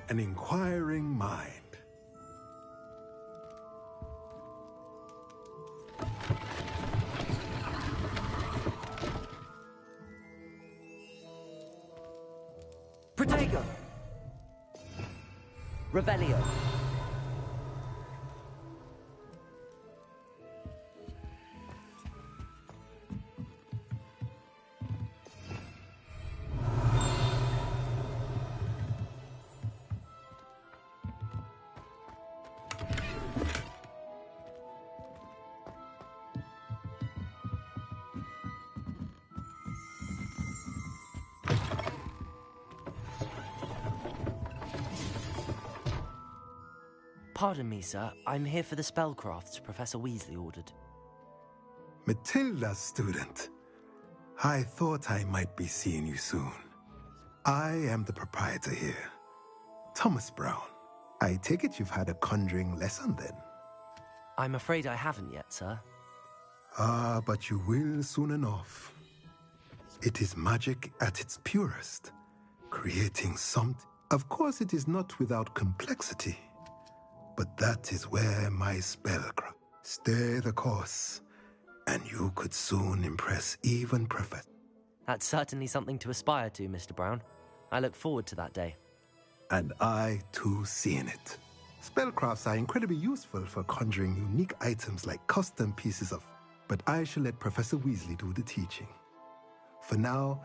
an inquiring mind. Protego! Revelio. Pardon me, sir. I'm here for the spellcrafts Professor Weasley ordered. Matilda's student. I thought I might be seeing you soon. I am the proprietor here, Thomas Brown. I take it you've had a conjuring lesson then? I'm afraid I haven't yet, sir. Ah, but you will soon enough. It is magic at its purest, creating something. Of course, it is not without complexity. But that is where my spellcraft. Stay the course, and you could soon impress even Professor. That's certainly something to aspire to, Mr. Brown. I look forward to that day. And I, too, seeing it. Spellcrafts are incredibly useful for conjuring unique items like custom pieces of... But I shall let Professor Weasley do the teaching. For now,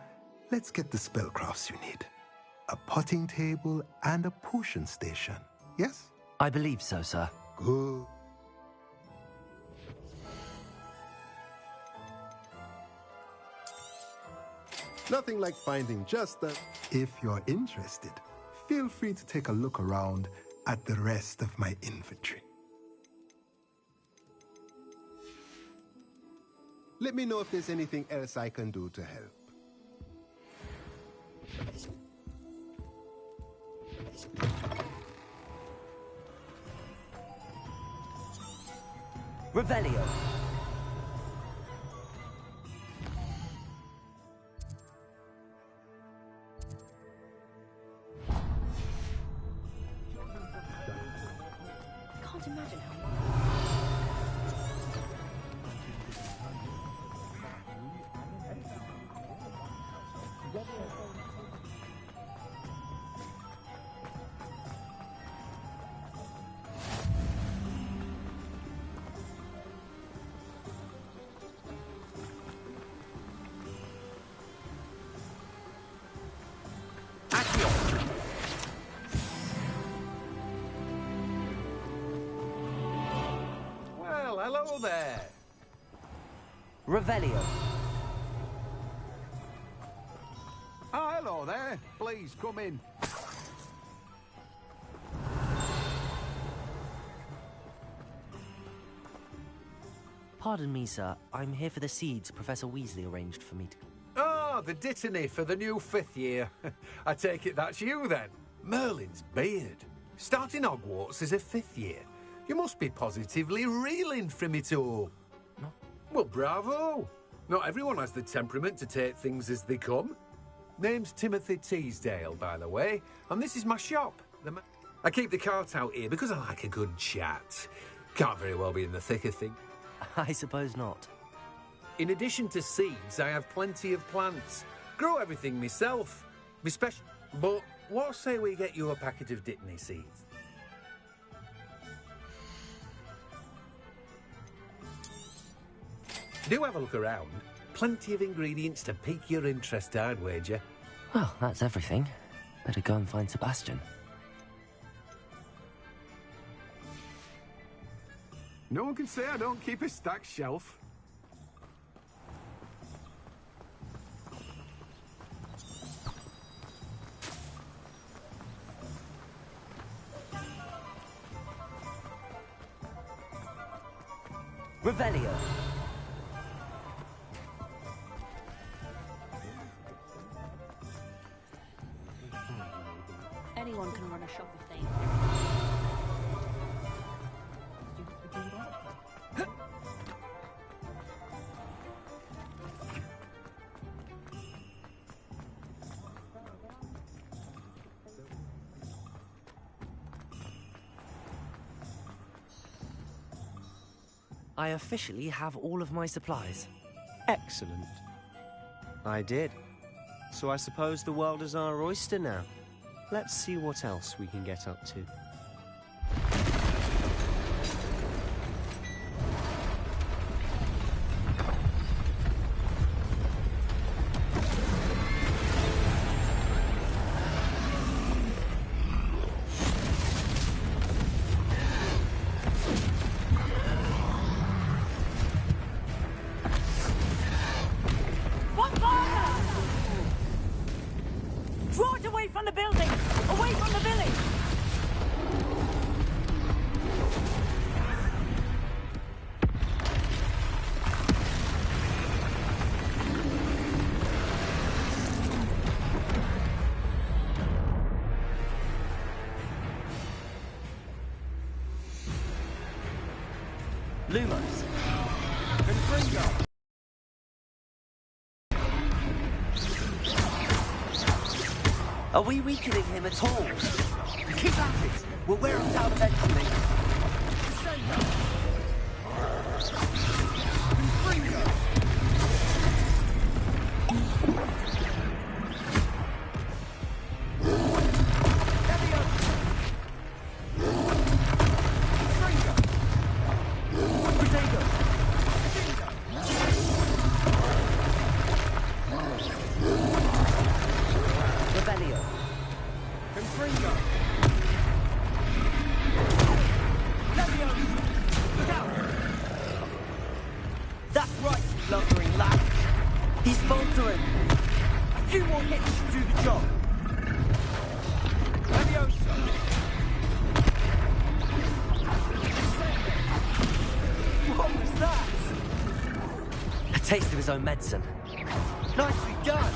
let's get the spellcrafts you need. A potting table and a potion station, yes? I believe so, sir. Good. Nothing like finding just the... If you're interested, feel free to take a look around at the rest of my inventory. Let me know if there's anything else I can do to help. Revelio. Can't imagine how Well, hello there. Revelio. Oh, hello there. Please, come in. Pardon me, sir. I'm here for the seeds Professor Weasley arranged for me to... Oh, the dittany for the new 5th year. I take it that's you, then. Merlin's beard. Starting Hogwarts as a 5th year. You must be positively reeling from it all. No. Well, bravo. Not everyone has the temperament to take things as they come. Name's Timothy Teasdale, by the way, and this is my shop. I keep the cart out here because I like a good chat. Can't very well be in the thick of things. I suppose not. In addition to seeds, I have plenty of plants. Grow everything myself. Me special. But what say we get you a packet of Dittany seeds? Do have a look around. Plenty of ingredients to pique your interest, I'd wager. Well, that's everything. Better go and find Sebastian. No one can say I don't keep a stacked shelf. Revelio. anyone can run a shop if they... I officially have all of my supplies. Excellent. I did. So I suppose the world is our oyster now. Let's see what else we can get up to. Draw it away from the building! Away from the village! Lumos. Confringo! Are we weakening him at all? Keep at it! We'll wear him down eventually. That's right, you blundering lad. He's faltering. A few more hits to do the job. Leviosa. What was that? A taste of his own medicine. Nicely done.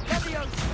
Leviosa.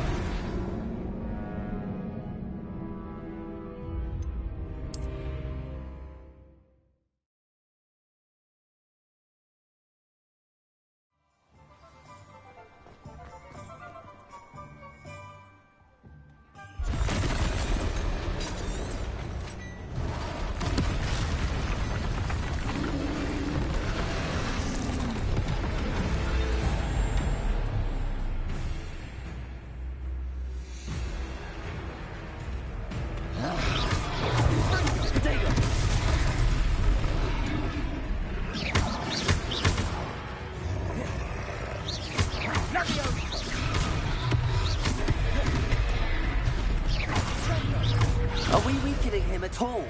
Are we weakening him at all?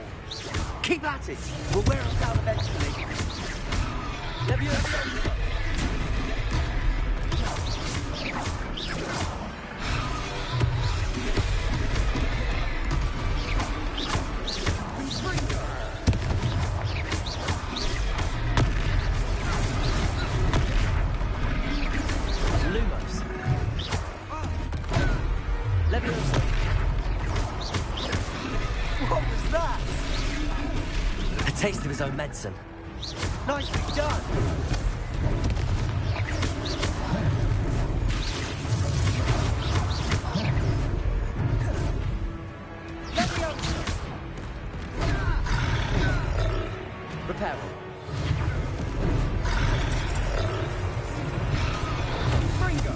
Keep at it. We'll wear him down eventually. Leviosa. Lumos. Leviosa. What was that? A taste of his own medicine. Nicely done. Leviosa. Repairing. Fringo.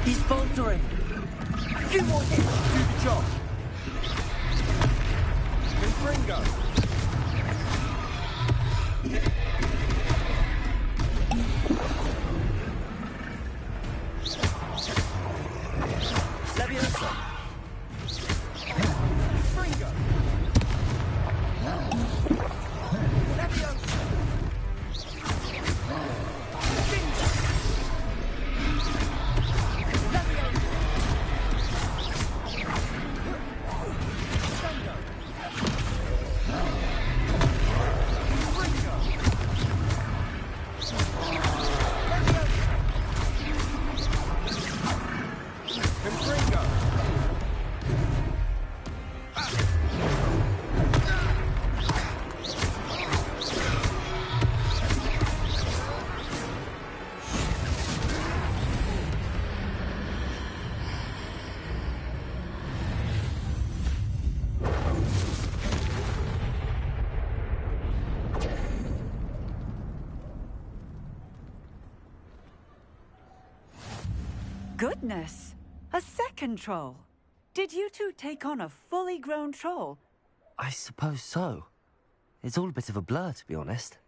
He's faltering. A few more hits to do the job. Confringo! Leviosa! Fringo! Leviosa! Goodness! A second troll! Did you two take on a fully grown troll? I suppose so. It's all a bit of a blur, to be honest.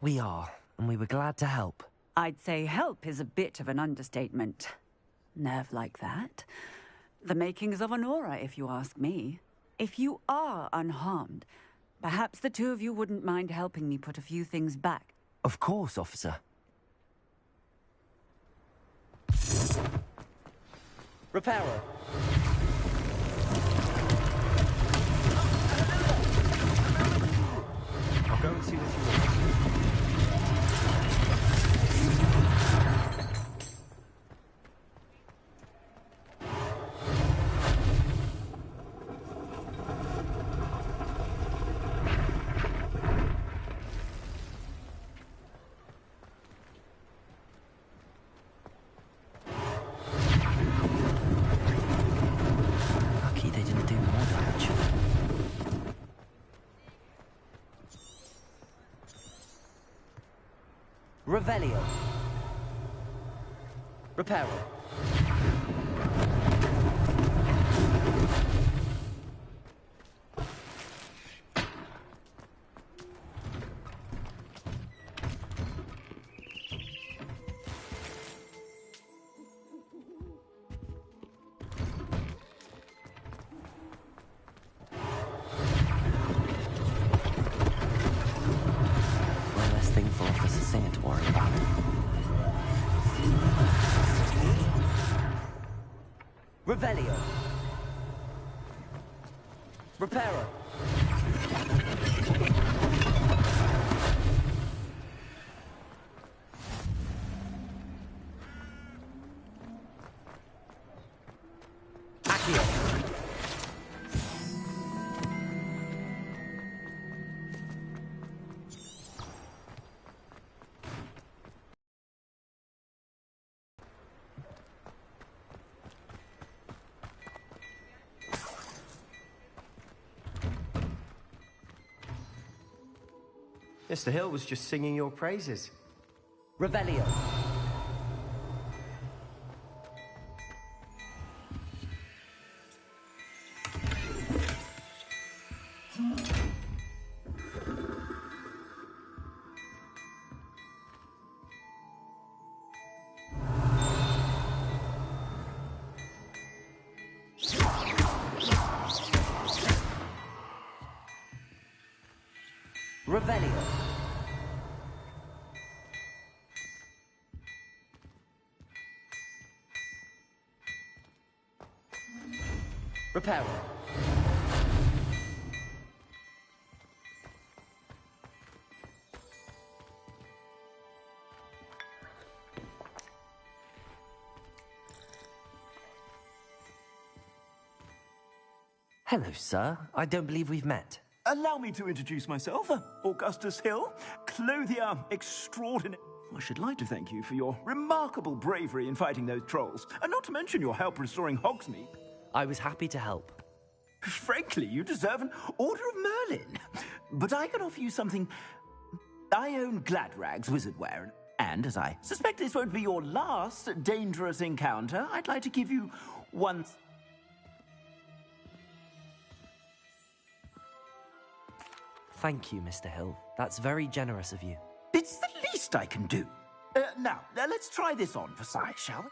We are, and we were glad to help. I'd say help is a bit of an understatement. Nerve like that. The makings of an aura, if you ask me. If you are unharmed, perhaps the two of you wouldn't mind helping me put a few things back. Of course, officer. Repairer. I'll go and see what you want. Lucky they didn't do more damage. Revelio. Repairer. One less thing for Officer Singer to worry about. Revelio. Repairer. Accio. Mr. Hill was just singing your praises. Revelio. Revelio. Repairer. Hello, sir. I don't believe we've met. Allow me to introduce myself, Augustus Hill, clothier extraordinary. I should like to thank you for your remarkable bravery in fighting those trolls, and not to mention your help restoring Hogsmeade. I was happy to help. Frankly, you deserve an Order of Merlin. But I can offer you something. I own Gladrag's wizardwear, and as I suspect this won't be your last dangerous encounter, I'd like to give you one... Thank you, Mr. Hill. That's very generous of you. It's the least I can do. Now, let's try this on for size, shall we?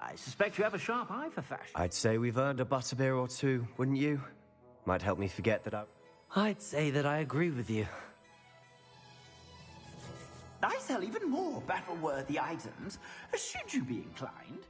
I suspect you have a sharp eye for fashion. I'd say we've earned a butterbeer or two, wouldn't you? Might help me forget that I'd say that I agree with you. I sell even more battle-worthy items, should you be inclined.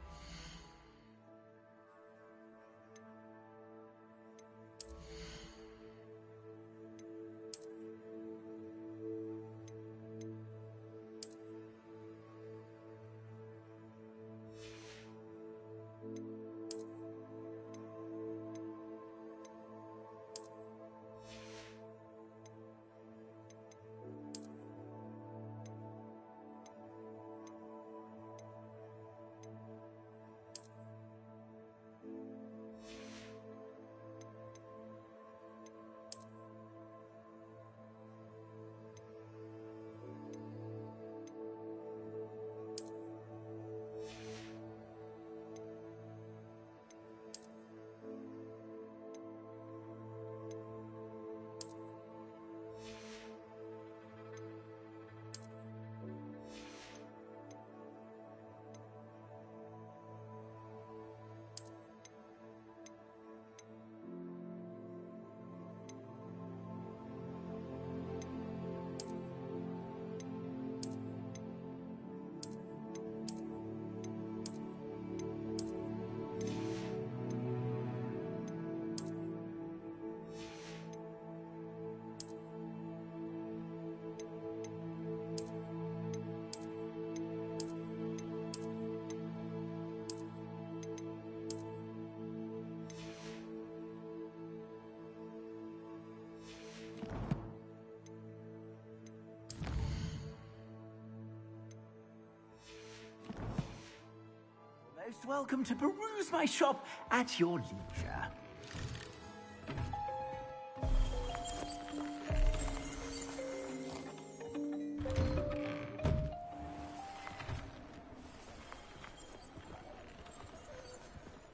Most welcome to peruse my shop at your leisure.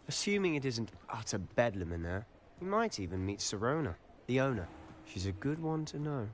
Assuming it isn't utter bedlam in there, we might even meet Sirona, the owner. She's a good one to know.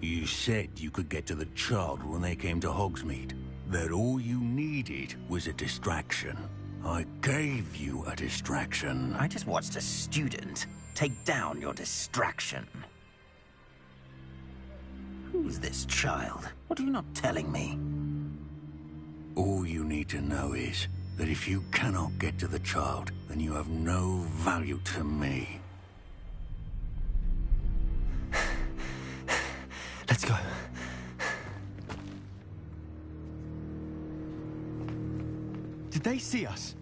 You said you could get to the child when they came to Hogsmeade. That all you needed was a distraction. I gave you a distraction. I just watched a student take down your distraction. Who's this child? What are you not telling me? All you need to know is that if you cannot get to the child, then you have no value to me. Let's go. Did they see us?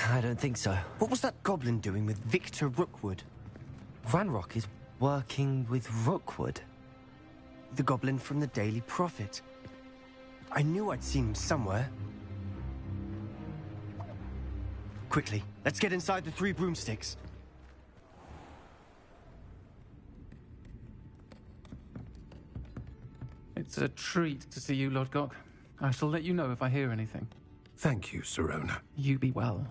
I don't think so. What was that goblin doing with Victor Rookwood? Ranrock is working with Rookwood. The goblin from the Daily Prophet. I knew I'd seen him somewhere. Quickly, let's get inside the 3 broomsticks. It's a treat to see you, Lodgok. I shall let you know if I hear anything. Thank you, Sirona. You be well.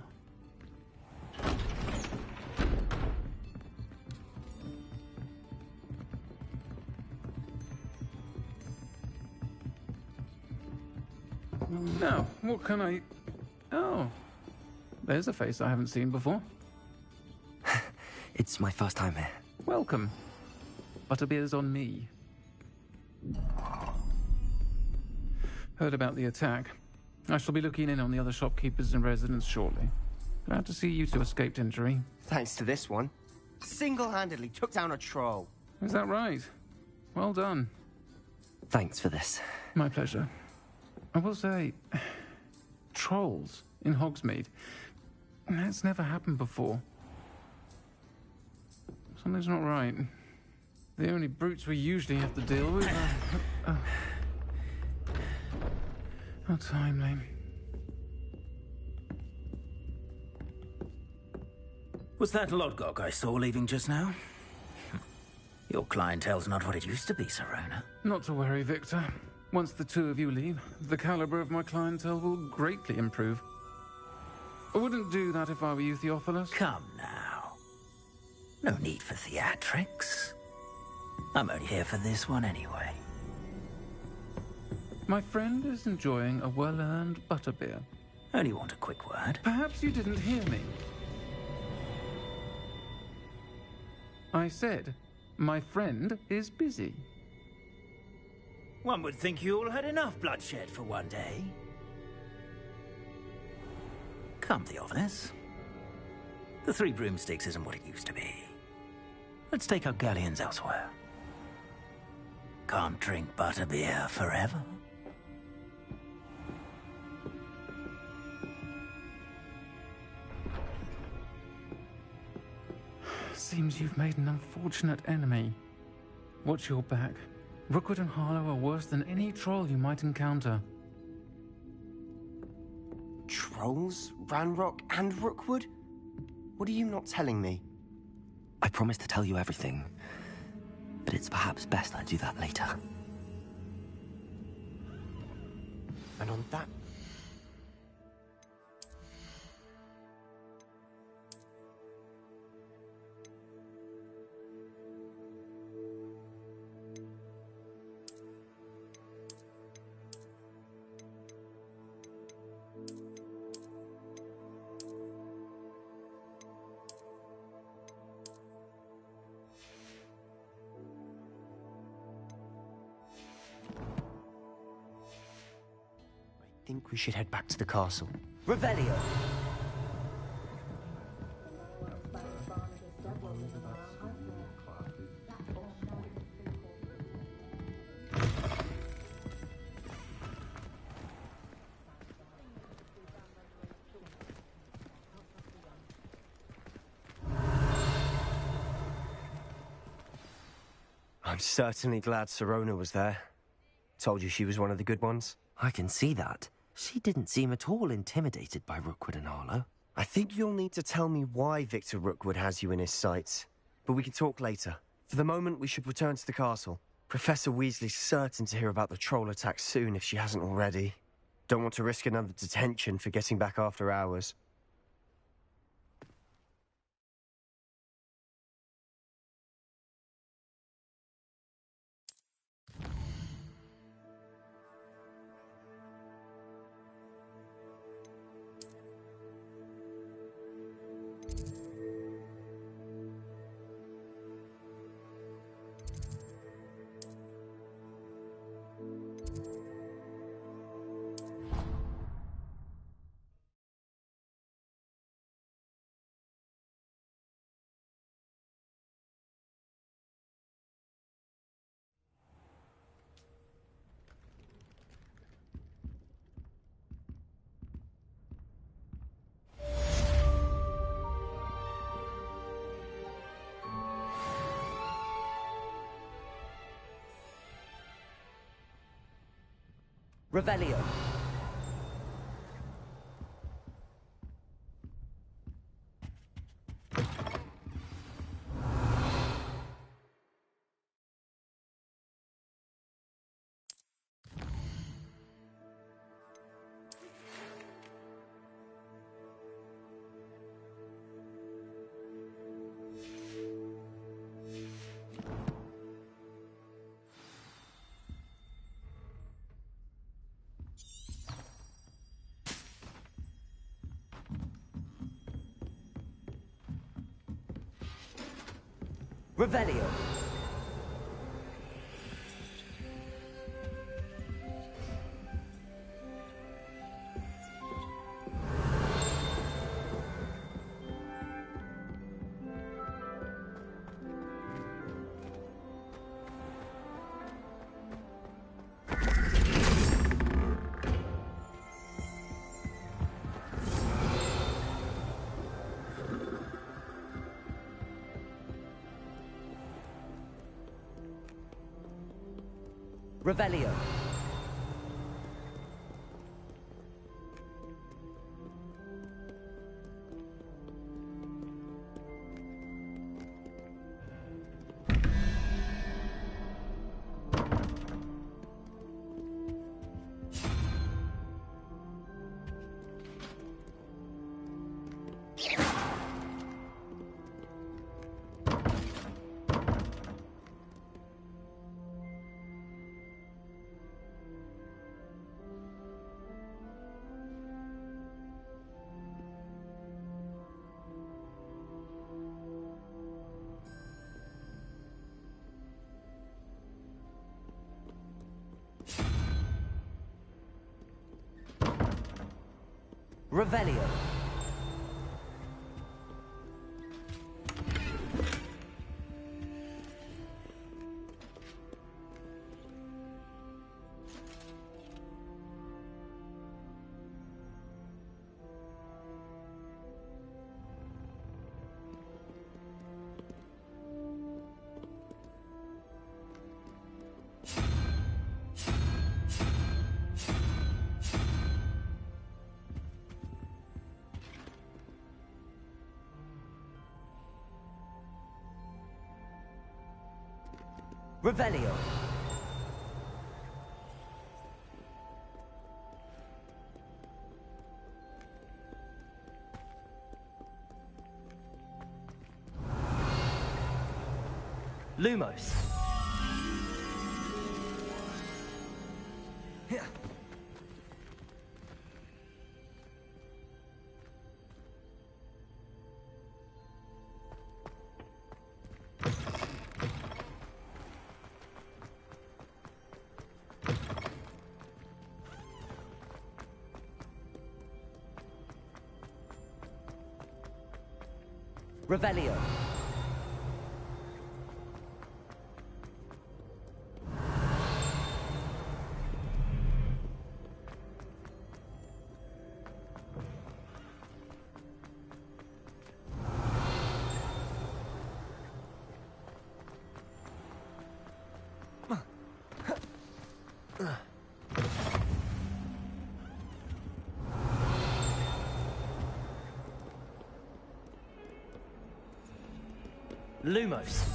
Now, what can I... Oh, there's a face I haven't seen before. It's my first time here. Welcome. Butterbeer's on me. Heard about the attack. I shall be looking in on the other shopkeepers and residents shortly. Glad to see you two escaped injury. Thanks to this one. Single-handedly took down a troll. Is that right? Well done. Thanks for this. My pleasure. I will say, trolls in Hogsmeade. That's never happened before. Something's not right. The only brutes we usually have to deal with are... How timely. Was that Lodgok I saw leaving just now? Your clientele's not what it used to be, Sirona. Not to worry, Victor. Once the two of you leave, the caliber of my clientele will greatly improve. I wouldn't do that if I were you, Theophilus. Come now. No need for theatrics. I'm only here for this one anyway. My friend is enjoying a well-earned butterbeer. Only want a quick word. Perhaps you didn't hear me. I said, my friend is busy. One would think you all had enough bloodshed for one day. Come, Theophilus. The Three Broomsticks isn't what it used to be. Let's take our galleons elsewhere. Can't drink butterbeer forever. Seems you've made an unfortunate enemy. Watch your back. Rookwood and Harlow are worse than any troll you might encounter. Trolls? Ranrock and Rookwood? What are you not telling me? I promised to tell you everything, but it's perhaps best I do that later. And on that... I think we should head back to the castle. Revelio! I'm certainly glad Sirona was there. Told you she was one of the good ones. I can see that. She didn't seem at all intimidated by Rookwood and Harlow. I think you'll need to tell me why Victor Rookwood has you in his sights. But we can talk later. For the moment, we should return to the castle. Professor Weasley's certain to hear about the troll attack soon if she hasn't already. Don't want to risk another detention for getting back after hours. Revelio! Revelio. Revelio. Revelio. Revelio. Lumos. Revelio. Lumos.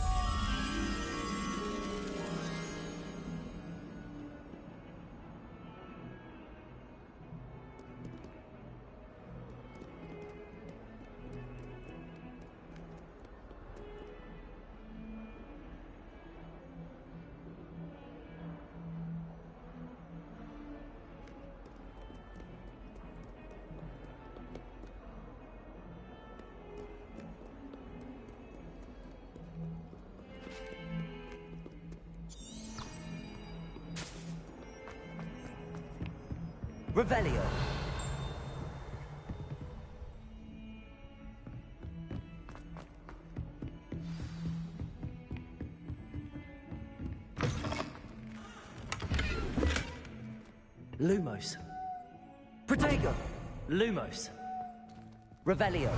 Revelio. Lumos. Protego. Lumos. Revelio.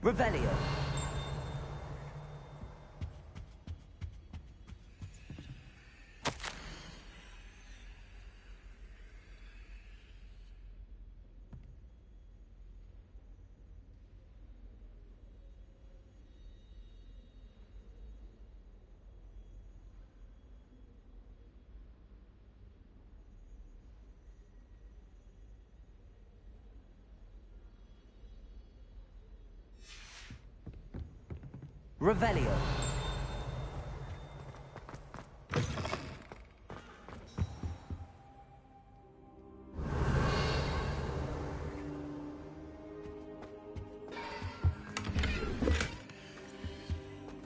Revelio. Revelio.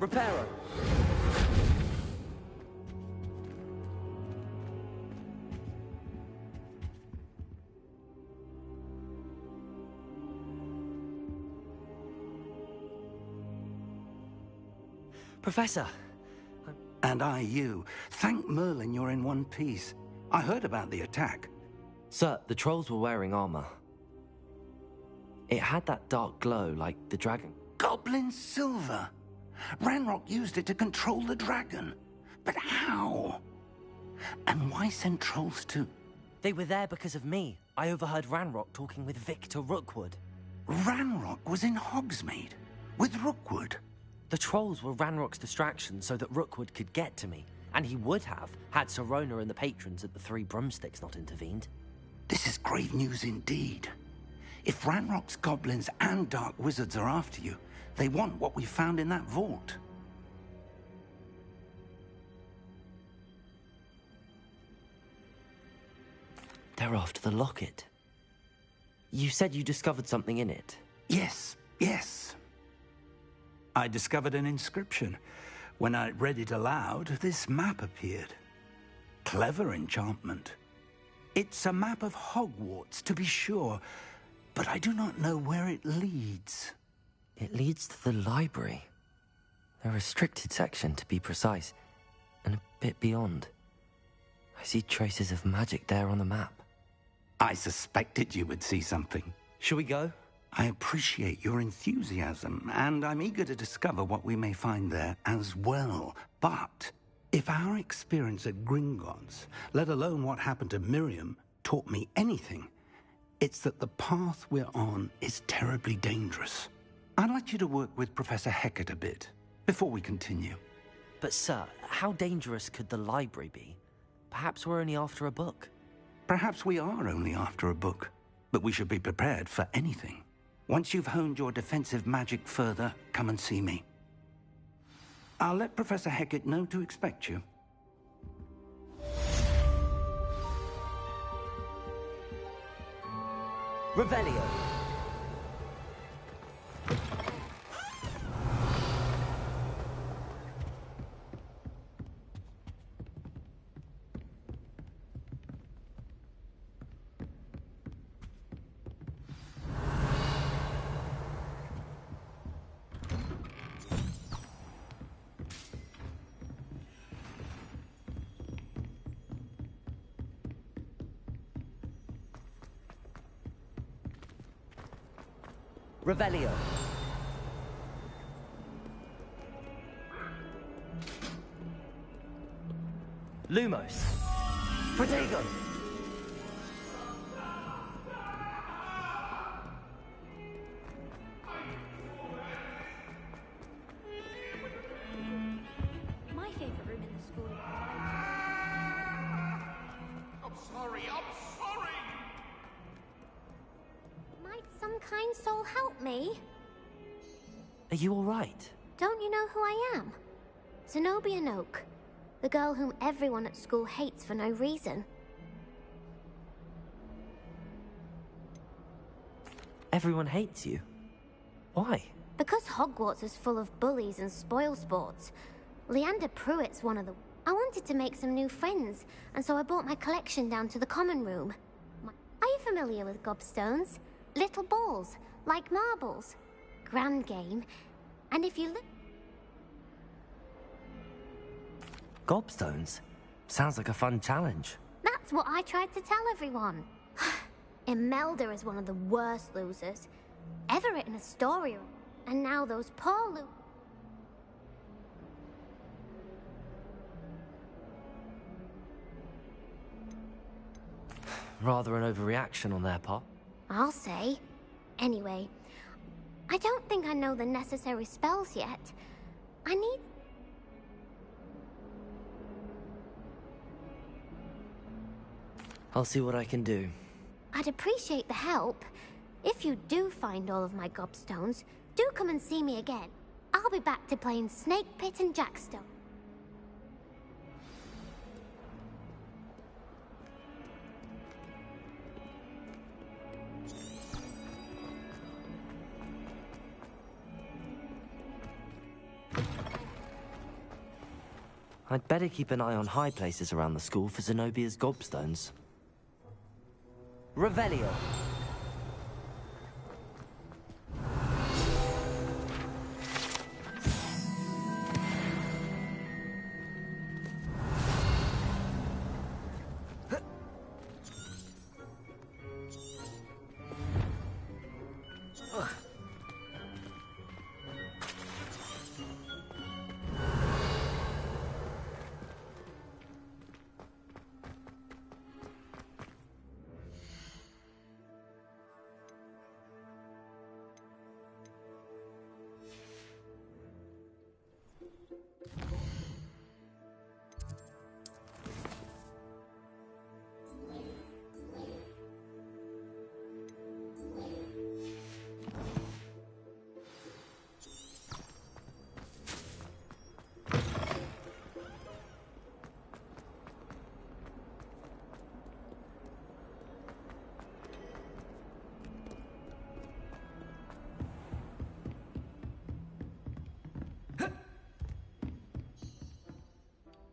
Reparo. Professor. And I you. Thank Merlin you're in one piece. I heard about the attack. Sir, the trolls were wearing armor. It had that dark glow like the dragon. Goblin silver. Ranrock used it to control the dragon. But how? And why send trolls too? They were there because of me. I overheard Ranrock talking with Victor Rookwood. Ranrock was in Hogsmeade with Rookwood. The trolls were Ranrock's distraction so that Rookwood could get to me. And he would have, had Sirona and the patrons at the Three Broomsticks not intervened. This is grave news indeed. If Ranrock's goblins and dark wizards are after you, they want what we found in that vault. They're after the locket. You said you discovered something in it. Yes. I discovered an inscription. When I read it aloud, this map appeared. Clever enchantment. It's a map of Hogwarts, to be sure, but I do not know where it leads. It leads to the library. A restricted section, to be precise, and a bit beyond. I see traces of magic there on the map. I suspected you would see something. Shall we go? I appreciate your enthusiasm, and I'm eager to discover what we may find there as well. But if our experience at Gringotts, let alone what happened to Miriam, taught me anything, it's that the path we're on is terribly dangerous. I'd like you to work with Professor Hecat a bit before we continue. But sir, how dangerous could the library be? Perhaps we're only after a book. Perhaps we are only after a book, but we should be prepared for anything. Once you've honed your defensive magic further, come and see me. I'll let Professor Hecat know to expect you. Revelio. Revelio. Lumos. Protego. My favorite room in the school. I'm sorry. Might some kind soul help me? Are you all right? Don't you know who I am? Zenobia Noak, the girl whom everyone at school hates for no reason. Everyone hates you. Why? Because Hogwarts is full of bullies and spoilsports. Leander Pruitt's one of the... I wanted to make some new friends, and so I brought my collection down to the common room. Are you familiar with gobstones? Little balls, like marbles. Grand game. And if you look... Gobstones? Sounds like a fun challenge. That's what I tried to tell everyone. Imelda is one of the worst losers ever written a story. And now those poor Rather an overreaction on their part. I'll say. Anyway, I don't think I know the necessary spells yet. I need... I'll see what I can do. I'd appreciate the help. If you do find all of my gobstones, do come and see me again. I'll I'll be back to playing Snake Pit and Jackstone. I'd better keep an eye on high places around the school for Zenobia's gobstones. Revelio.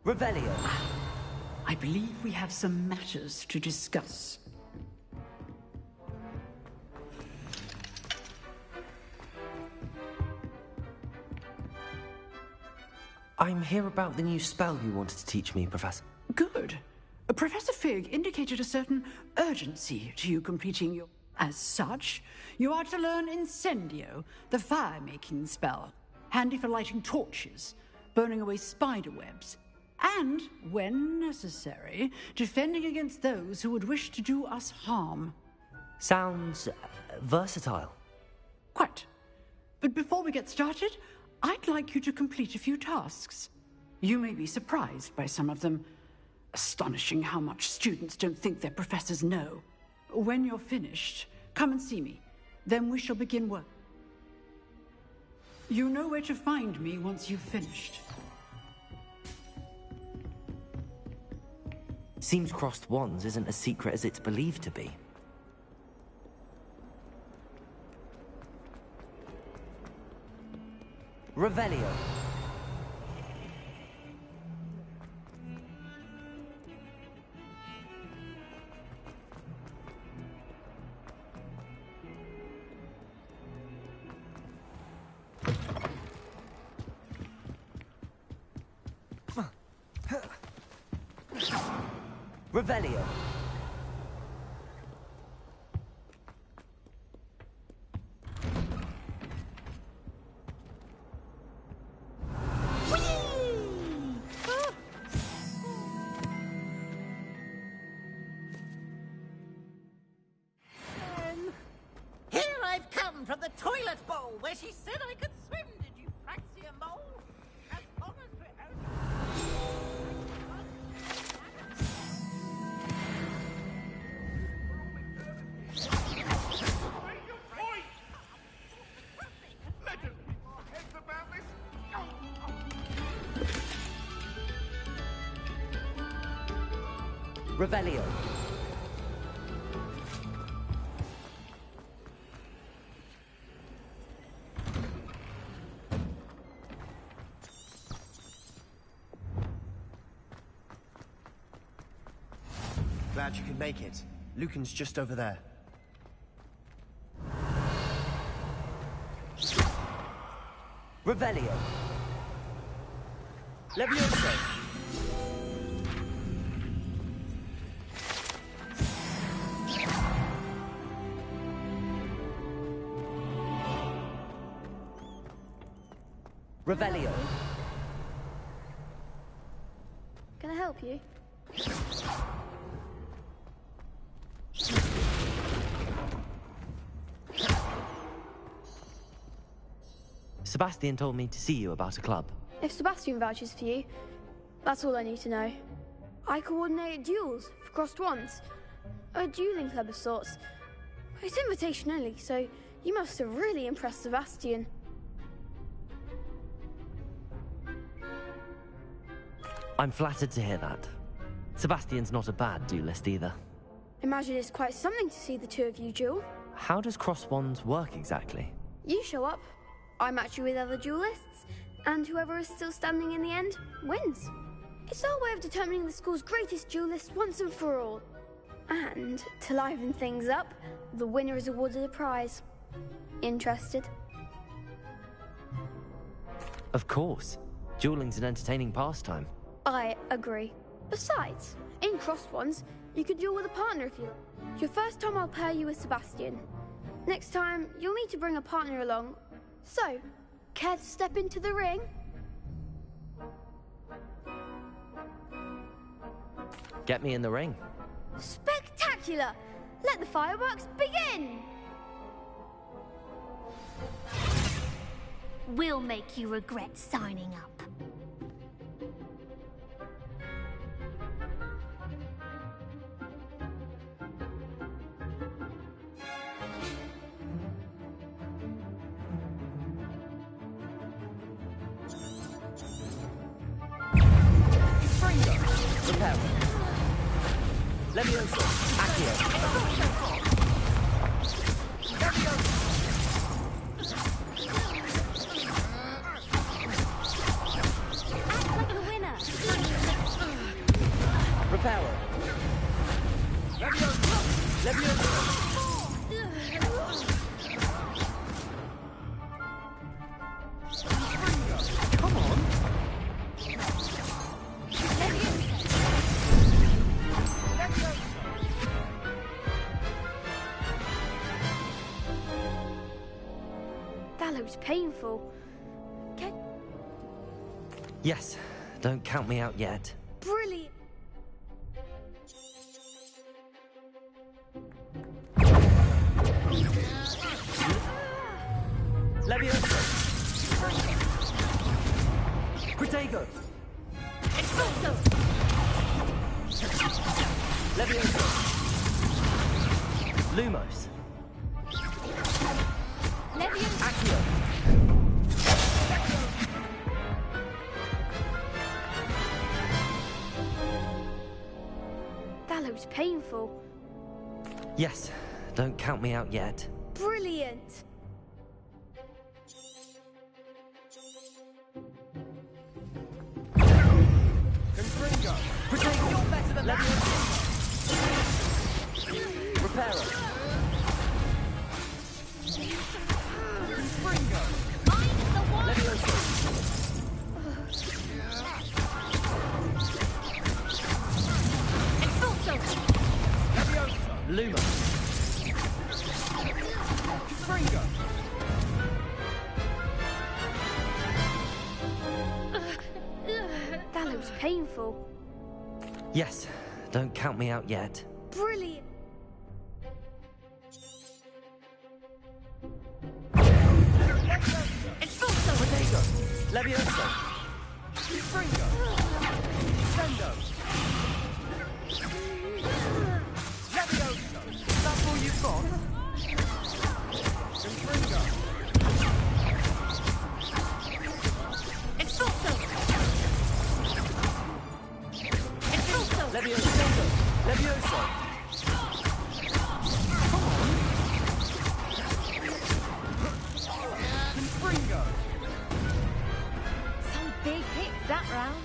Revelio. I believe we have some matters to discuss. I'm here about the new spell you wanted to teach me, Professor. Good. Professor Fig indicated a certain urgency to you completing your... As such, you are to learn Incendio, the fire-making spell. Handy for lighting torches, burning away spider webs, and, when necessary, defending against those who would wish to do us harm. Sounds versatile. Quite. But before we get started, I'd like you to complete a few tasks. You may be surprised by some of them. Astonishing how much students don't think their professors know. When you're finished, come and see me. Then we shall begin work. You know where to find me once you've finished. Seems crossed wands isn't as secret as it's believed to be. Revelio. Revelio. Here I've come from the toilet bowl where she said I could swim. Did you praxia mole? As long as we're Revelio. Glad you could make it. Lucan's just over there. Revelio. Levioso. Revelio. Can I help you? Sebastian told me to see you about a club. If Sebastian vouches for you, that's all I need to know. I coordinate duels for crossed wands. A dueling club of sorts. It's invitation only, so you must have really impressed Sebastian. I'm flattered to hear that. Sebastian's not a bad duelist either. Imagine it's quite something to see the two of you duel. How does cross wands work exactly? You show up, I match you with other duelists, and whoever is still standing in the end wins. It's our way of determining the school's greatest duelist once and for all. And to liven things up, the winner is awarded a prize. Interested? Of course. Dueling's an entertaining pastime. I agree. Besides, in crossed ones, you could duel with a partner if you like. Your first time I'll pair you with Sebastian. Next time, you'll need to bring a partner along. So, care to step into the ring? Get me in the ring. Spectacular! Let the fireworks begin! We'll make you regret signing up. Repair. Levioso. Accio. Act like a winner. Reparo. Levioso. Come on. That looks painful. Yes, don't count me out yet. Brilliant! Levioso. Protego. Expulso. Levioso. Lumos. Levioso. Accio. That looks painful. Yes, don't count me out yet. Brilliant! Confringo. Protego. You're better than Levioso. Reparo. Confringo. Levioso. Expulso. Levioso. Luma. Confringo. That looks painful. Yes, don't count me out yet. Brilliant! Expulso. Protego. Levioso. Confringo. Sendo. Levioso. That's all you've got? Confringo. Expulso. Expulso. Levioso. Levioso. Come on. Confringo. Some big hits that round.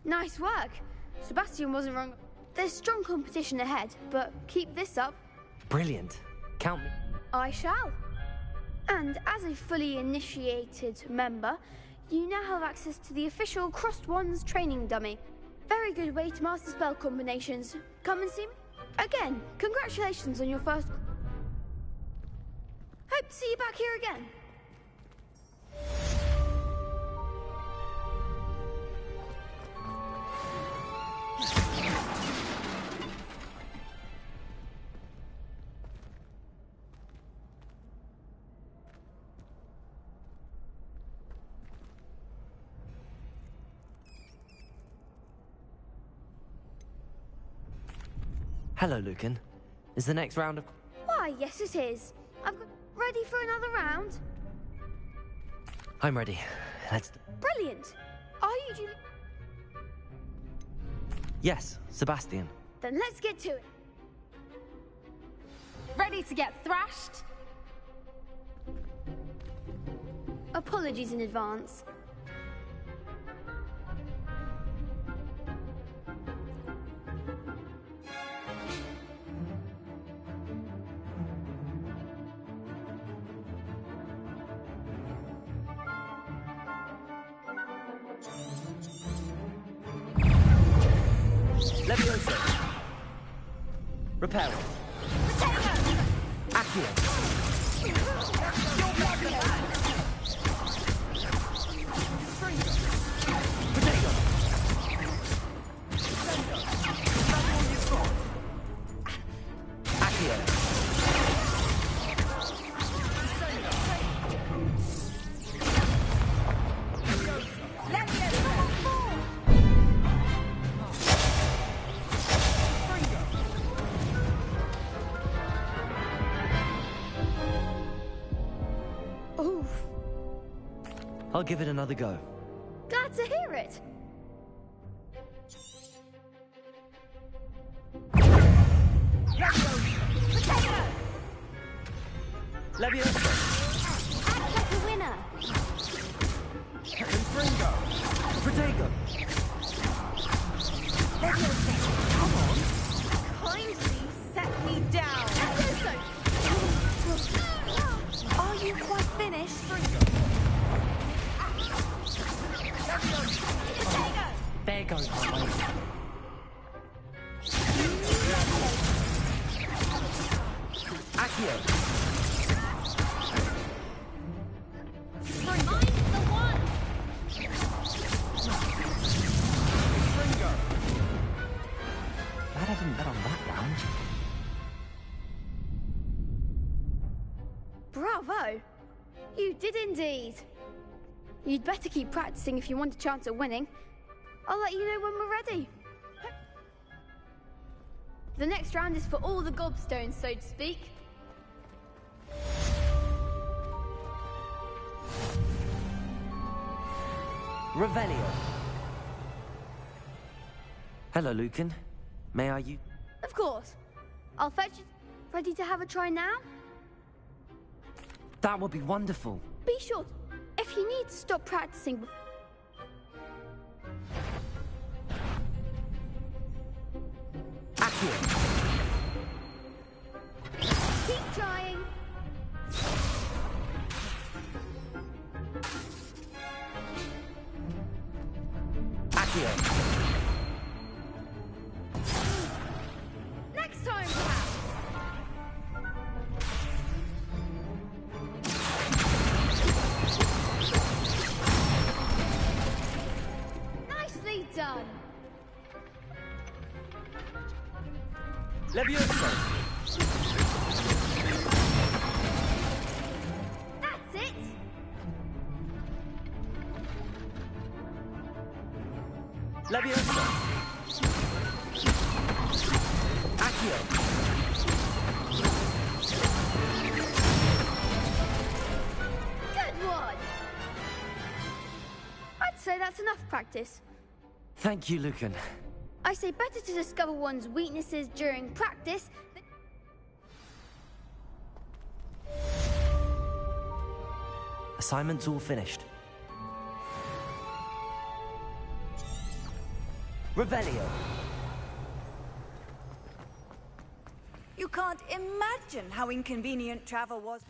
Nice work. Sebastian wasn't wrong. There's strong competition ahead, but keep this up. Brilliant. Count me. I shall. And as a fully initiated member, you now have access to the official Crossed Wands training dummy. Very good way to master spell combinations. Come and see me. Again, congratulations on your first... Hope to see you back here again. Hello, Lucan. Is the next round of... Why, yes it is. I've got... Ready for another round? I'm ready. Let's... Brilliant! Are you Julius? Yes, Sebastian. Then let's get to it. Ready to get thrashed? Apologies in advance. Leviosa. Repel. Accio. Potato. Accio. Oof. I'll give it another go. Glad to hear it. Leviosa. Act like a winner. Confringo. Protego. Come on. Kindly set me down. Are you quite finished? There goes my way. Accio. I'm the one. Glad I didn't bet on that round. Bravo! You did indeed. You'd better keep practicing if you want a chance at winning. I'll let you know when we're ready. The next round is for all the gobstones, so to speak. Revelio. Hello, Lucan. May I Of course. I'll fetch it. Ready to have a try now? That would be wonderful. Be sure, if you need to stop practicing. Accio. Keep trying. Accio. Next time, perhaps. Nicely done. Leviosa. That's it. Leviosa. Accio. Good one. I'd say that's enough practice. Thank you, Lucan. I say better to discover one's weaknesses during practice than... Assignment's all finished. Revelio. You can't imagine how inconvenient travel was.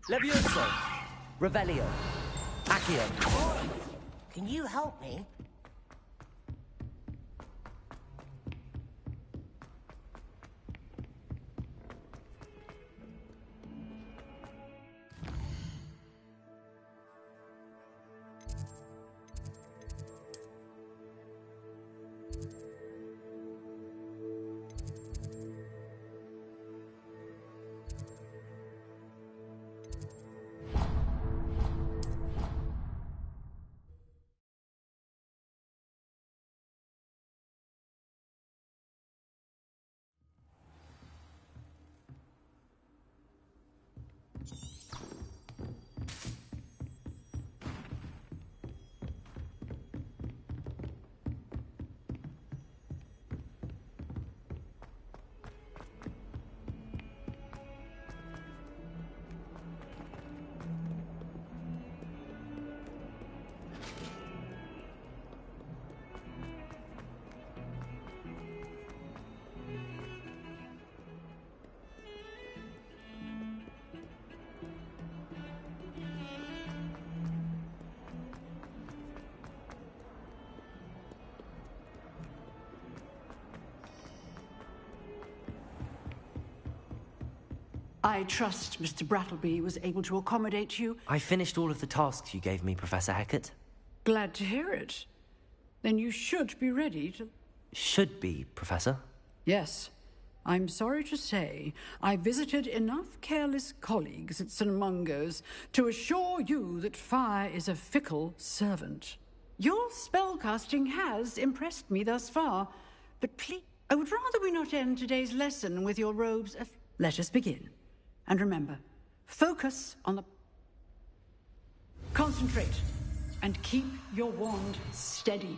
Levioso. Revelio. Accio. Can you help me? I trust Mr. Brattleby was able to accommodate you. I finished all of the tasks you gave me, Professor Hecat. Glad to hear it. Then you should be ready to... Should be, Professor. Yes. I'm sorry to say, I visited enough careless colleagues at St. Mungo's to assure you that fire is a fickle servant. Your spellcasting has impressed me thus far, but please, I would rather we not end today's lesson with your robes of... Let us begin. And remember, focus on the... Concentrate, and keep your wand steady.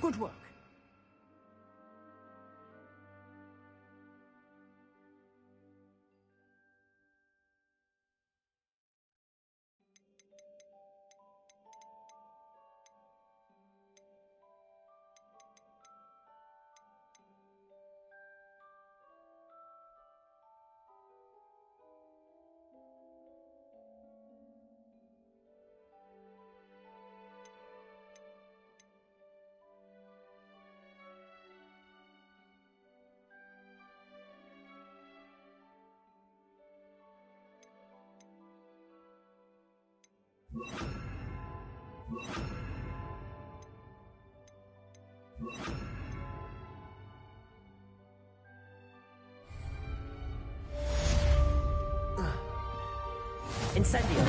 Good work. Incendio!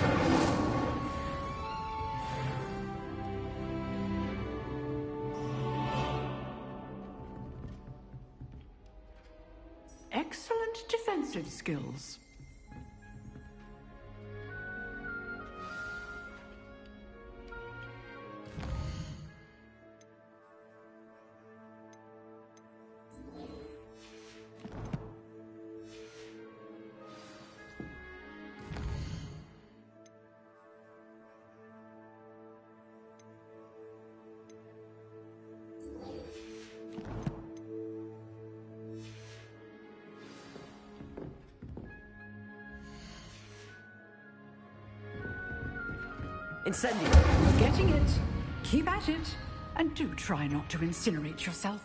Excellent defensive skills. Incendio! You're getting it. Keep at it. And do try not to incinerate yourself.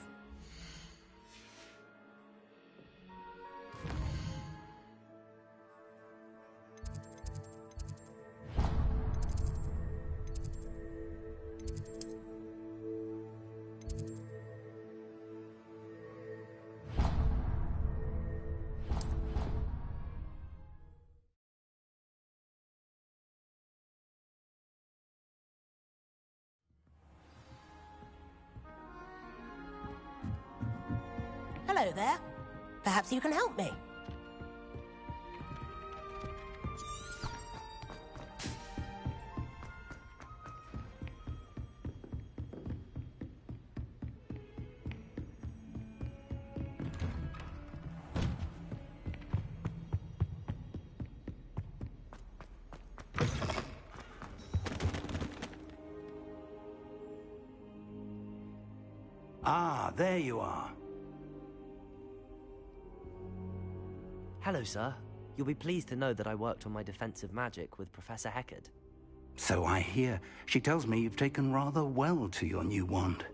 Hello there. Perhaps you can help me. Ah, there you are. Hello, sir. You'll be pleased to know that I worked on my defensive magic with Professor Hecat. So I hear. She tells me you've taken rather well to your new wand.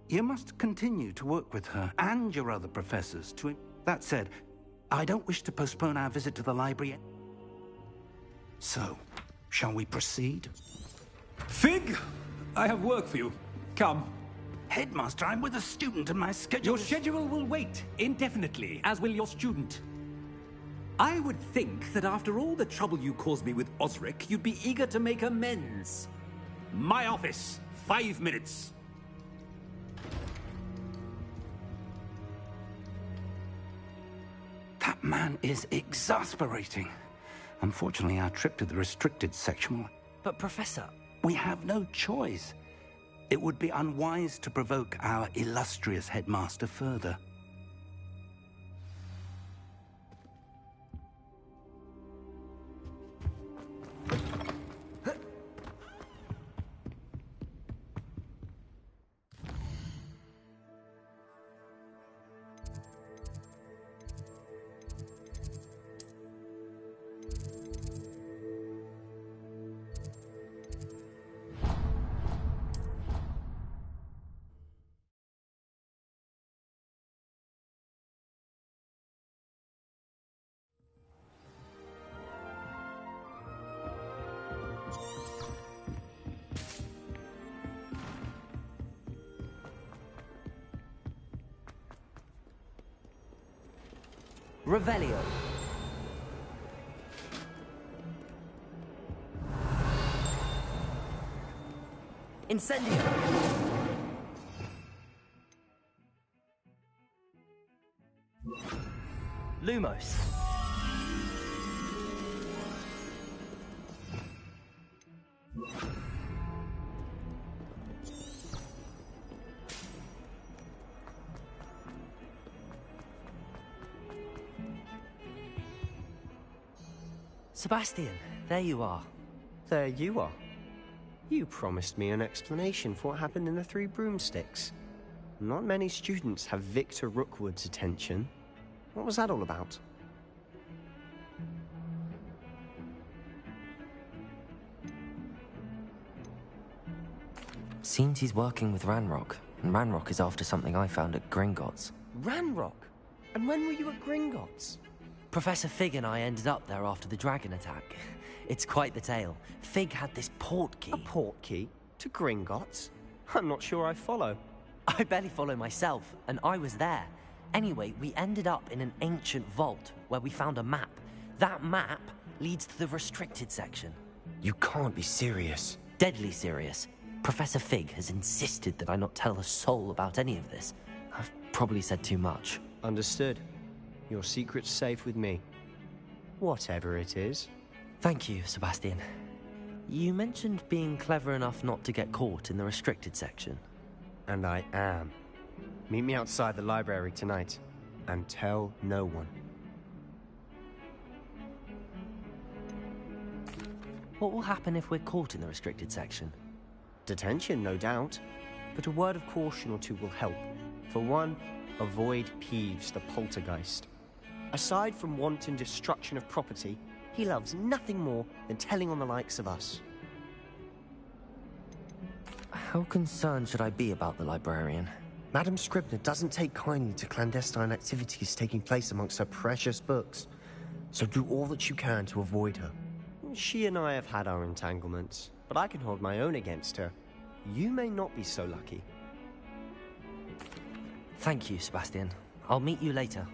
You must continue to work with her and your other professors to... That said, I don't wish to postpone our visit to the library. So, shall we proceed? Fig! I have work for you. Come. Headmaster, I'm with a student and my schedule... Your schedule will wait indefinitely, as will your student. I would think that after all the trouble you caused me with Osric, you'd be eager to make amends. My office, 5 minutes. That man is exasperating. Unfortunately, our trip to the restricted section will... But, Professor... We have no choice. It would be unwise to provoke our illustrious headmaster further. Revelio. Incendio. Lumos. Sebastian, there you are. There you are. You promised me an explanation for what happened in the Three Broomsticks. Not many students have Victor Rookwood's attention. What was that all about? Seems he's working with Ranrock, and Ranrock is after something I found at Gringotts. Ranrock? And when were you at Gringotts? Professor Fig and I ended up there after the dragon attack. It's quite the tale. Fig had this port key. A port key? To Gringotts? I'm not sure I follow. I barely follow myself, and I was there. Anyway, we ended up in an ancient vault where we found a map. That map leads to the restricted section. You can't be serious. Deadly serious. Professor Fig has insisted that I not tell a soul about any of this. I've probably said too much. Understood. Your secret's safe with me. Whatever it is. Thank you, Sebastian. You mentioned being clever enough not to get caught in the restricted section. And I am. Meet me outside the library tonight, and tell no one. What will happen if we're caught in the restricted section? Detention, no doubt. But a word of caution or two will help. For one, avoid Peeves, the poltergeist. Aside from wanton destruction of property, he loves nothing more than telling on the likes of us. How concerned should I be about the librarian? Madame Scribner doesn't take kindly to clandestine activities taking place amongst her precious books, so do all that you can to avoid her. She and I have had our entanglements, but I can hold my own against her. You may not be so lucky. Thank you, Sebastian. I'll meet you later.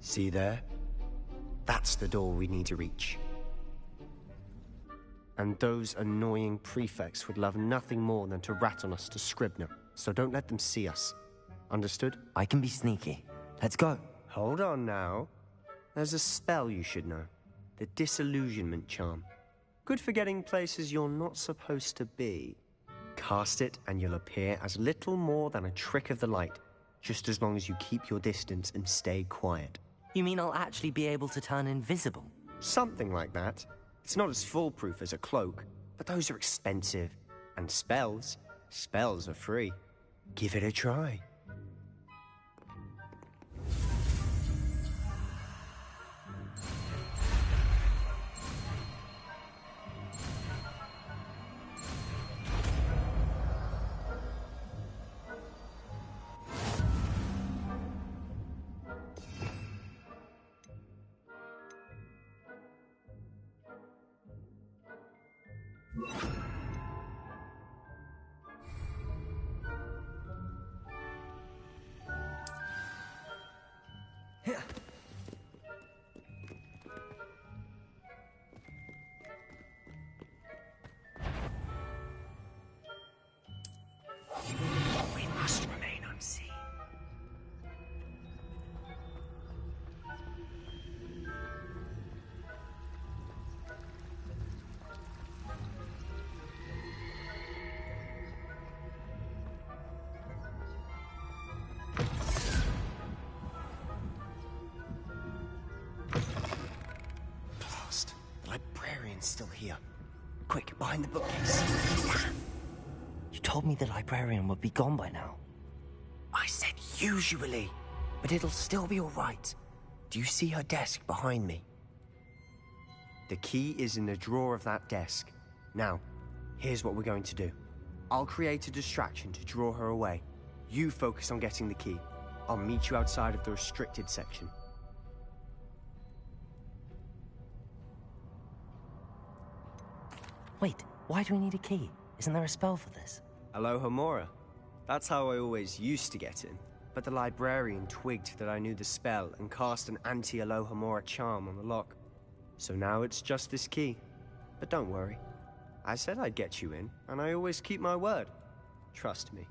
See there? That's the door we need to reach. And those annoying prefects would love nothing more than to rat on us to Scribner, so don't let them see us. Understood? I can be sneaky. Let's go. Hold on now. There's a spell you should know. The Disillusionment Charm. Good for getting places you're not supposed to be. Cast it and you'll appear as little more than a trick of the light, just as long as you keep your distance and stay quiet. You mean I'll actually be able to turn invisible? Something like that. It's not as foolproof as a cloak, but those are expensive. And spells are free. Give it a try. We must remain unseen. Blast. The librarian's still here. Quick, behind the bookcase. You told me the librarian would be gone by now. I said usually, but it'll still be all right. Do you see her desk behind me? The key is in the drawer of that desk. Now, here's what we're going to do. I'll create a distraction to draw her away. You focus on getting the key. I'll meet you outside of the restricted section. Wait, why do we need a key? Isn't there a spell for this? Alohomora. That's how I always used to get in. But the librarian twigged that I knew the spell and cast an anti-Alohomora charm on the lock. So now it's just this key. But don't worry. I said I'd get you in, and I always keep my word. Trust me.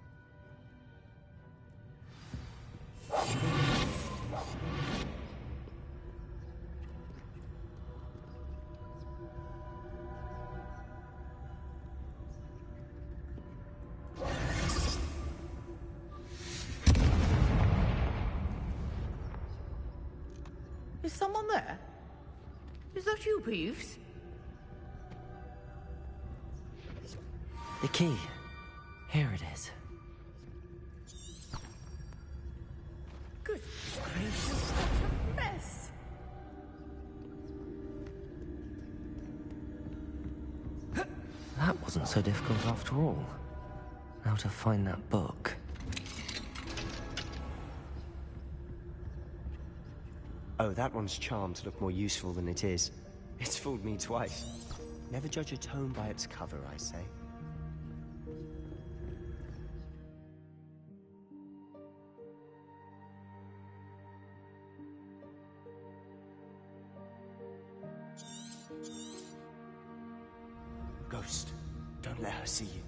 Is someone there? Is that you, Peeves? The key. Here it is. Good gracious, what a mess. That wasn't so difficult after all. Now to find that book. Oh, that one's charmed to look more useful than it is. It's fooled me twice. Never judge a tome by its cover, I say. Ghost, don't let her see you.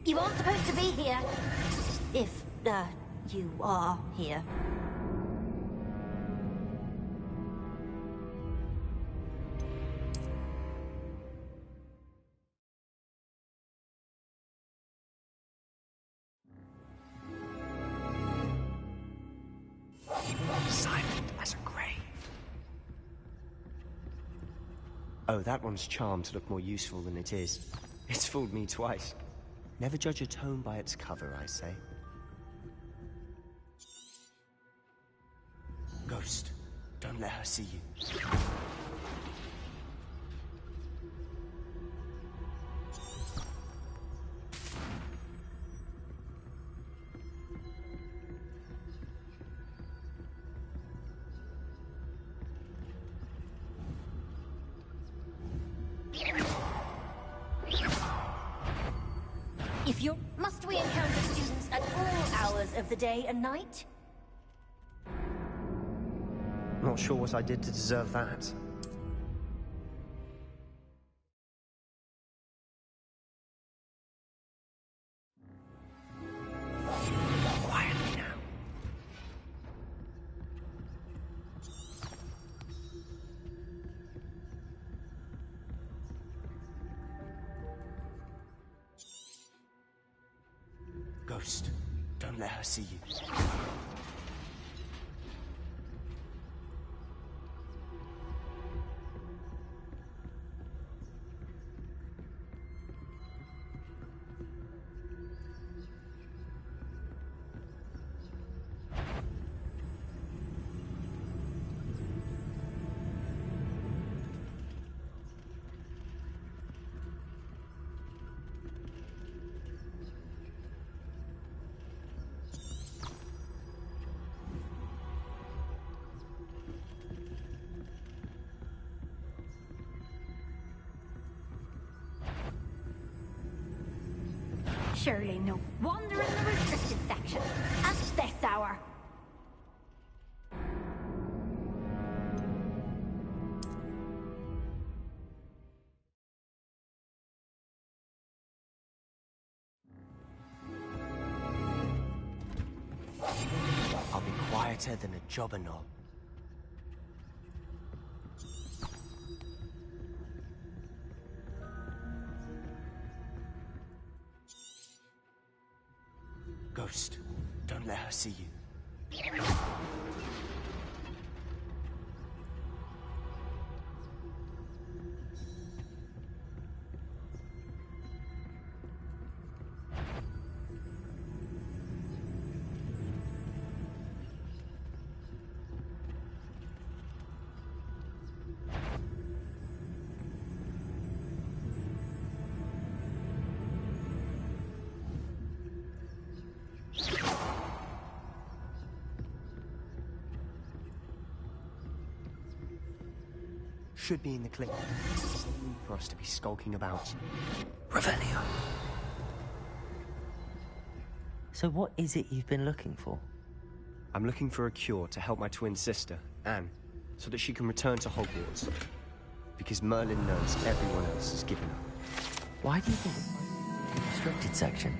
You aren't supposed to be here. If, you are here. Silent as a grave. Oh, that one's charmed to look more useful than it is. It's fooled me twice. Never judge a tome by its cover, I say. Ghost, don't let her see you. Must we encounter students at all hours of the day and night? Not sure what I did to deserve that. Quietly now. Ghost, don't let her see you. Surely no wonder in the restricted section at this hour. I'll be quieter than a jobberknoll. Ghost, don't let her see you. should be in the clinic. There's no need for us to be skulking about. Revelio. So what is it you've been looking for? I'm looking for a cure to help my twin sister, Anne, so that she can return to Hogwarts. Because Merlin knows everyone else has given up. Why do you think it's the restricted section?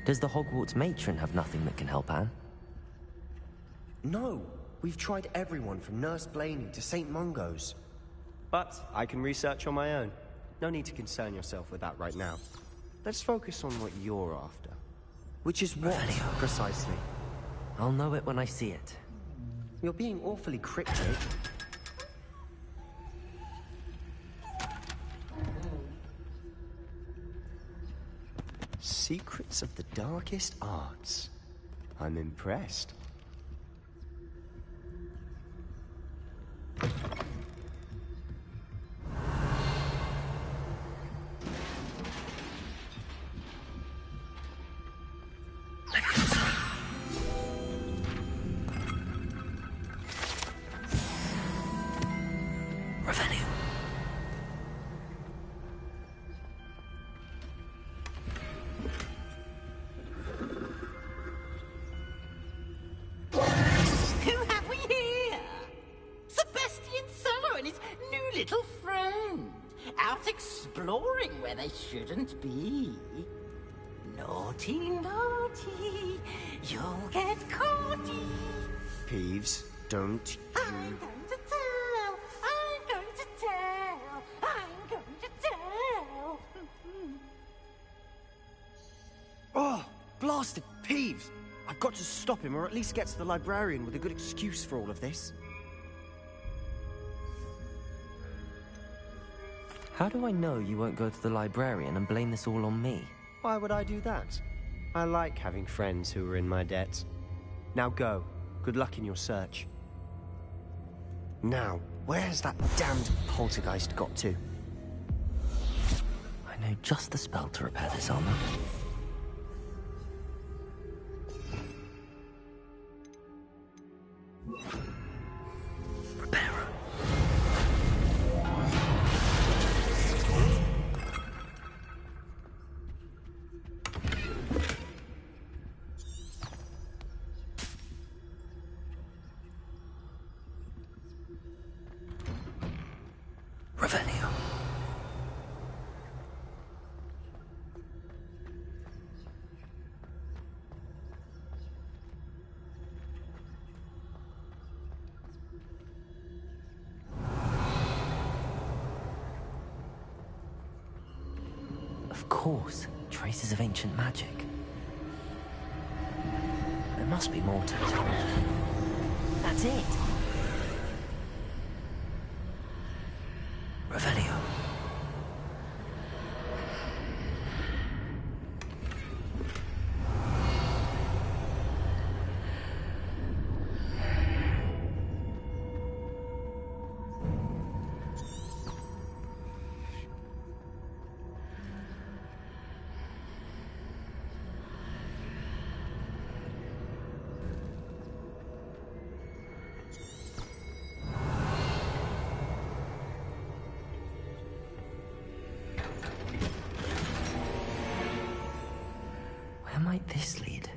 Does the Hogwarts matron have nothing that can help Anne? No, we've tried everyone from Nurse Blaney to St. Mungo's. But I can research on my own. No need to concern yourself with that right now. Let's focus on what you're after. Which is what, precisely? I'll know it when I see it. You're being awfully cryptic. Secrets of the darkest arts. I'm impressed. Shouldn't be. Naughty, naughty, you'll get caughty. Peeves, don't you... I'm going to tell, I'm going to tell, I'm going to tell. Oh, blasted Peeves! I've got to stop him, or at least get to the librarian with a good excuse for all of this. How do I know you won't go to the librarian and blame this all on me? Why would I do that? I like having friends who are in my debt. Now go. Good luck in your search. Now, where's that damned poltergeist got to? I know just the spell to repair this armor. Of course, traces of ancient magic. There must be more to it. That's it! Revelio. Where might this lead?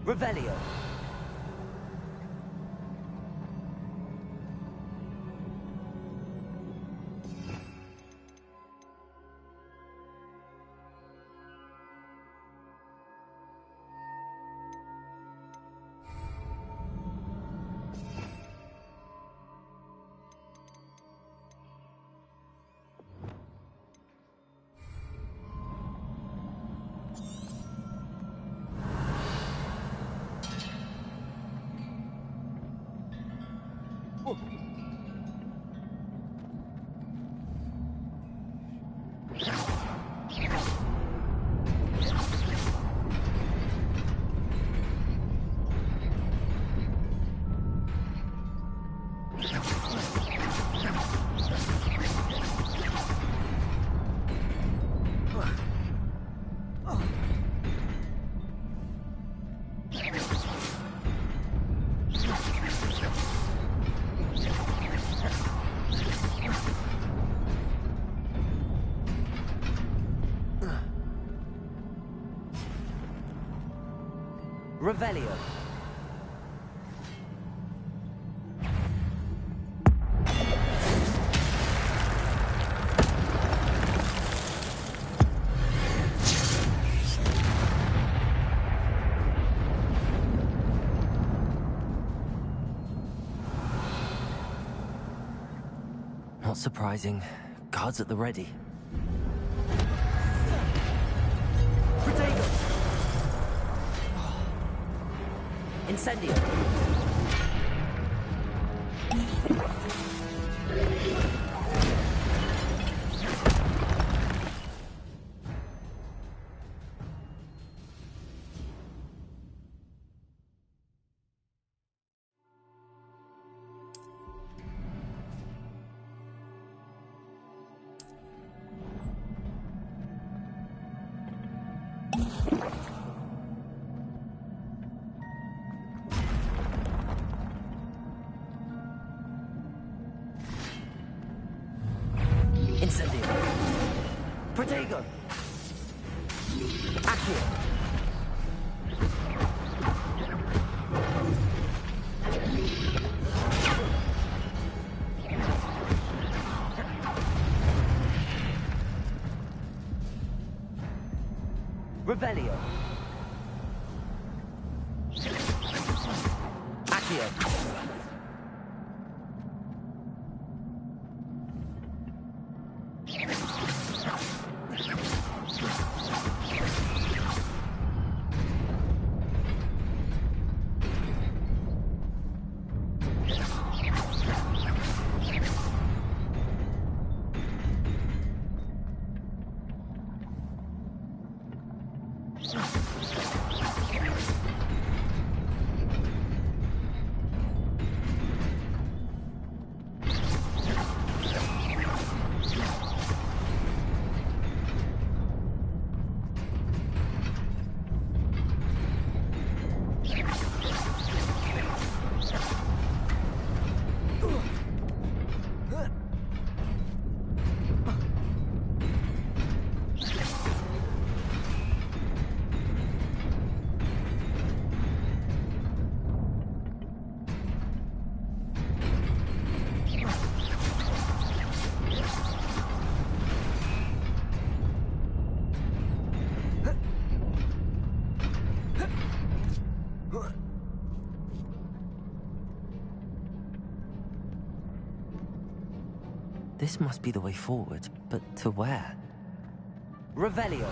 Revelio. Revelio. Not surprising. Guards at the ready. Protego! Incendio! Incendio! Protego! Accio! Revelio! Accio! This must be the way forward, but to where? Revelio!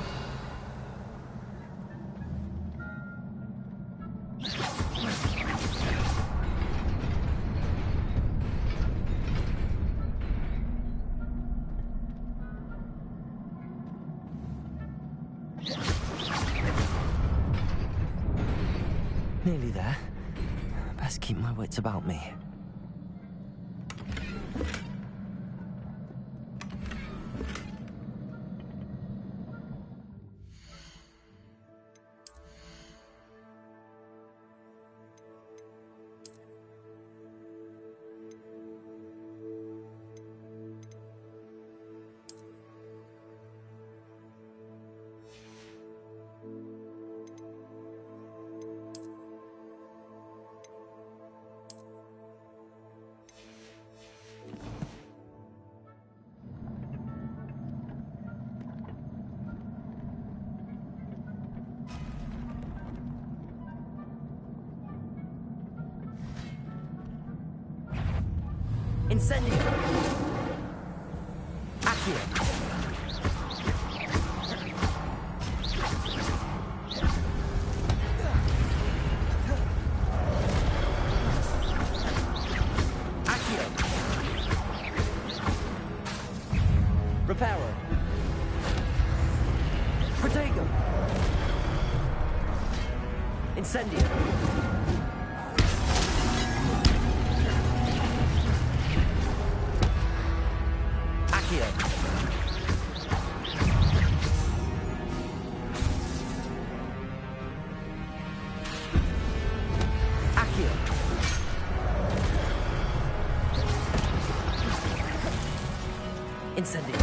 Nearly there. Best keep my wits about me. Incendio! Accio! Accio! Reparo! Protego! Incendio! Incendio!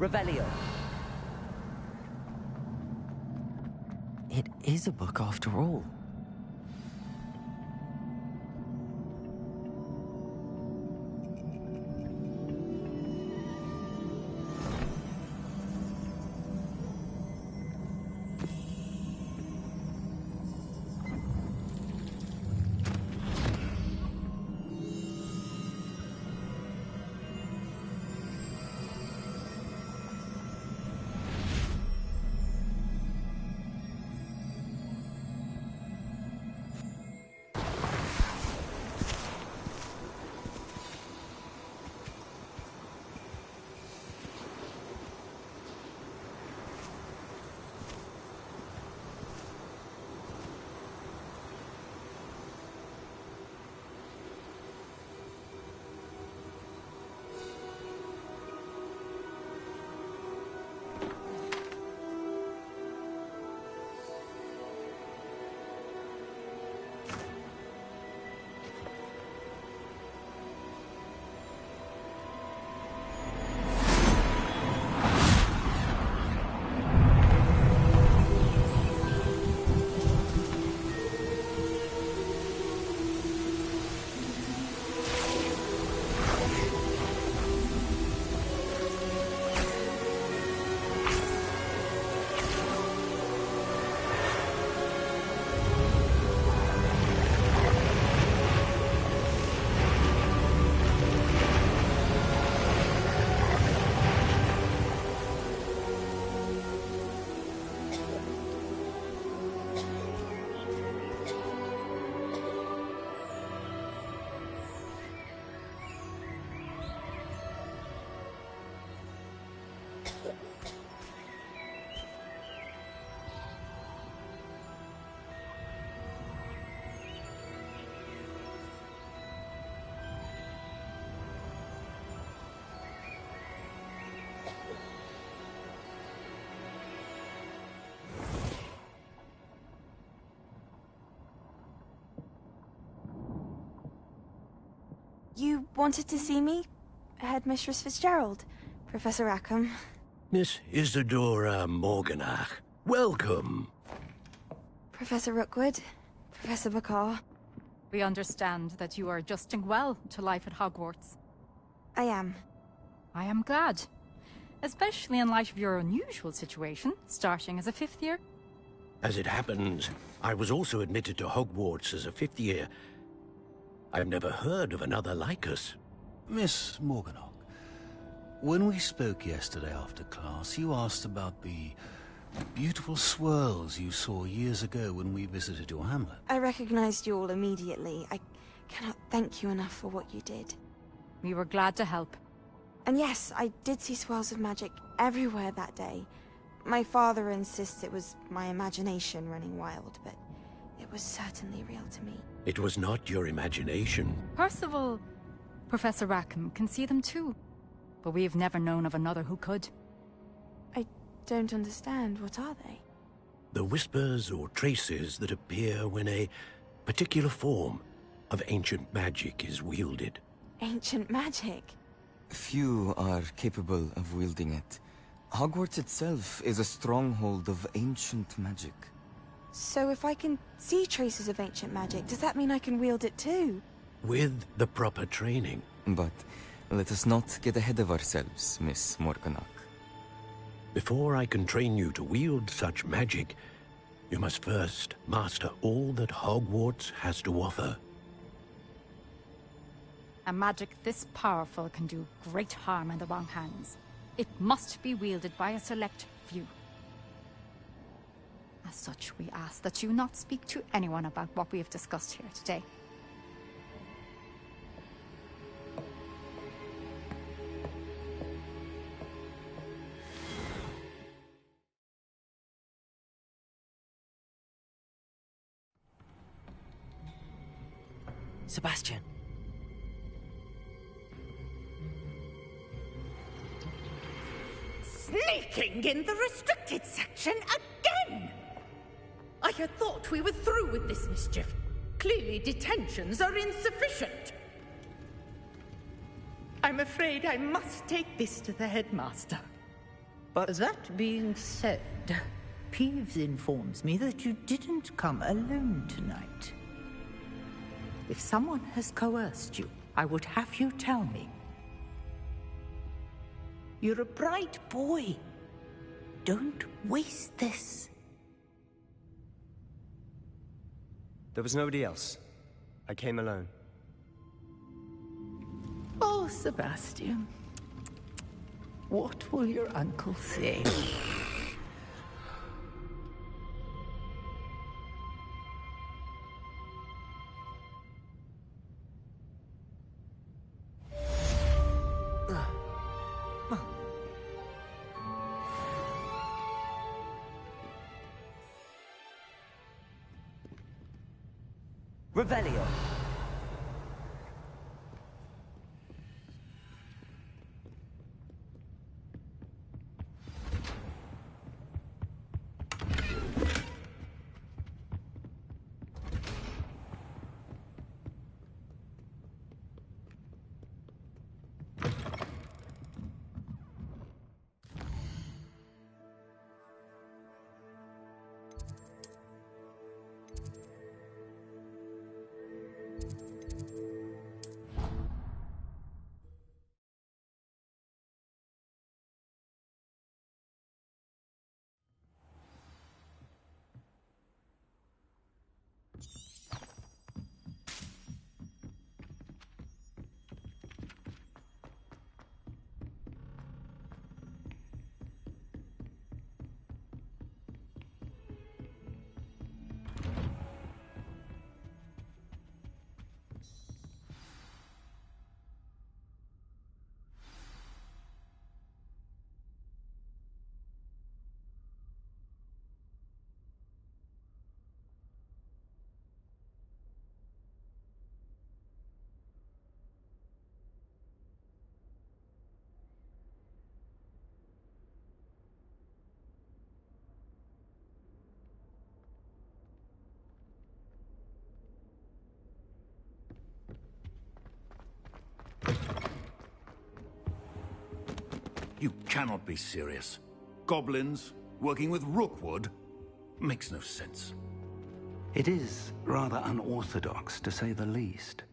Revelio. It is a book after all. You wanted to see me? Headmistress Fitzgerald, Professor Rackham. Miss Isadora Morganach, welcome. Professor Rookwood, Professor Bakar. We understand that you are adjusting well to life at Hogwarts. I am. I am glad. Especially in light of your unusual situation, starting as a 5th year. As it happens, I was also admitted to Hogwarts as a 5th year. I've never heard of another like us. Miss Morganach, when we spoke yesterday after class, you asked about the beautiful swirls you saw years ago when we visited your hamlet. I recognized you all immediately. I cannot thank you enough for what you did. We were glad to help. And yes, I did see swirls of magic everywhere that day. My father insists it was my imagination running wild, but it was certainly real to me. It was not your imagination. Percival, Professor Rackham can see them too. But we have never known of another who could. I don't understand. What are they? The whispers or traces that appear when a particular form of ancient magic is wielded. Ancient magic? Few are capable of wielding it. Hogwarts itself is a stronghold of ancient magic. So if I can see traces of ancient magic, does that mean I can wield it too? With the proper training. But let us not get ahead of ourselves, Miss Morganach. Before I can train you to wield such magic, you must first master all that Hogwarts has to offer. A magic this powerful can do great harm in the wrong hands. It must be wielded by a select few. As such, we ask that you not speak to anyone about what we have discussed here today. Sebastian. Sneaking in the restricted section again! I had thought we were through with this mischief. Clearly detentions are insufficient. I'm afraid I must take this to the headmaster. But... That being said, Peeves informs me that you didn't come alone tonight. If someone has coerced you, I would have you tell me. You're a bright boy. Don't waste this. There was nobody else. I came alone. Oh, Sebastian. What will your uncle say? Revelio. You cannot be serious. Goblins working with Rookwood makes no sense. It is rather unorthodox, to say the least.